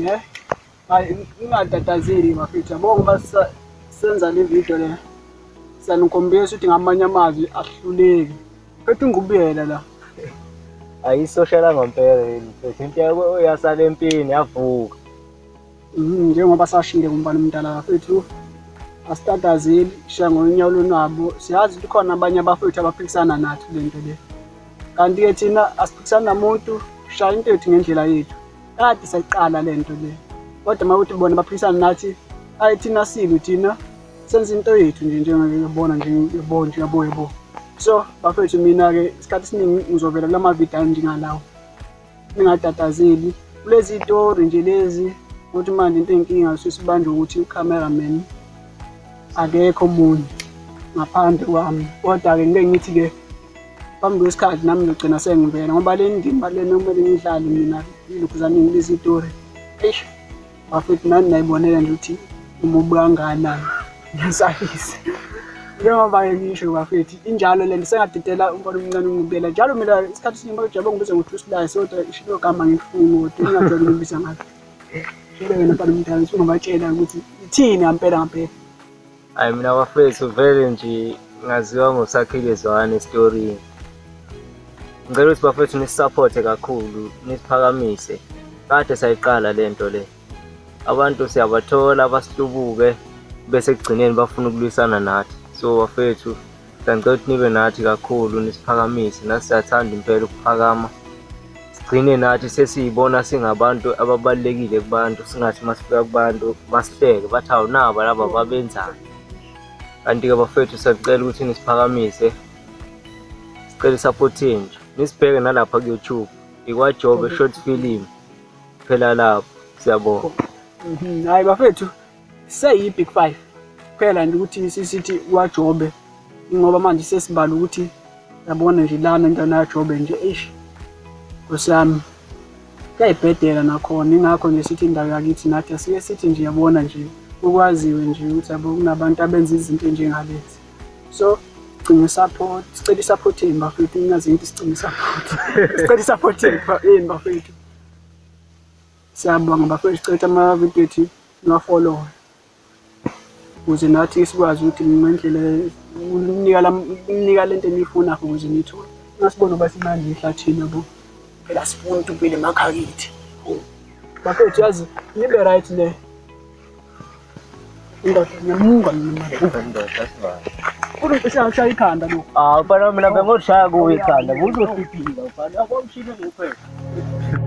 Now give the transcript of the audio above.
ne hayi ingatatazeli bafethu yabo ngoba senza le video le siyanikhombisa ukuthi ngamanye amazwi ahluleki phethu ngubuyela la ayisocial ngempela yini mfethu into yakho yasala empini yavuka njengoba sashile kumbani umntana bafethu asitatazeli sha ngonyawo lonabo siyazi ukuthi khona abanye abafethu abaphikisana nathi lento le kanti ke thina asiphikisana namuntu shaya into yethu ngendlela yethu kade sayiqala lento le kodwa mawuthi bona baphikisana nathi ayi thina silu thina senza into yethu nje njengokubona nje yabo so bafethu mina ke isikhathi esiningi ngizovela kula mavideo njengalawo ningatatazeli kulezi story nje lezi ukuthi manje into enkinga sisibanje ukuthi ucameraman akekho umuntu ngaphandle kwami kodwa ke ngeke ngithi ke phambi kwesikhathi nami ngigcina sengivela ngoba le ndima le nomele ngidlale mina ilokhuzana ngilezi story bafethu nani nayibonela nje ukuthi umubu kangakanani ngisayise njengoba ngisho bafethu injalo le ndisengadidela umfana omncane ngibela njalo mina isikhathi siningi bajabe ngibiza ngoThusilayo kodwa ishilo gama ngifuna ukuthi ngingajwayele ukubiza ngakho shilo wena mfana omdala usungabatshela ukuthi ithini ngempela hayi mina bafethu vele nje ngaziwa ngoSakhile Zwane story ngicela ukuthi bafethu nisupport kakhulu nisiphakamise kade sayiqala lento le abantu siyabathola abasihlubuke bese kugcineni bafuna ukulwisana nathi so bafethu ngicela ukuthi nibe nathi kakhulu nisiphakamise nasiyathanda impela ukuphakama sigcine nathi sesiyibona singabantu ababalekile kubantu singathi masifika kubantu basihleke bathi awunaba laba babenzayo kanti ke bafethu siyacela ukuthi nisiphakamise sicela support nje nisibheke nalapha ku YouTube ikwaJobe short film phela lapho siyabona hayi bafethu seyi big 5 phela nje ukuthi sisithi kwaJobe ngoba manje sesibala ukuthi yabona nje lana intana yaJobe nje kusami kayibhedela nakhona ingakho nje sithi indawo yakithi nathi asike sithi nje yabona nje ukwaziwe nje ukuthi yabo kunabantu abenza izinto njengalezi so gcina support sicela support bafethu ingazi ukuthi sicela support sicela support bafethu siyabonga bafethu sicela ama video ethu niwafollow ukuze nathi sikwazi ukuthi ngendlela unika lento enifuna ukuze nithole ngasibona uba simanje ehlathini yabo phela sifuna ukubili emakhakithi bafethu yazi nibe right le indoda nyamunga indoda asiba umuntu ushaya ikhanda lo bana mina bengoshaya kuwe ikhanda uzosiphila bana akwamshilo ngephela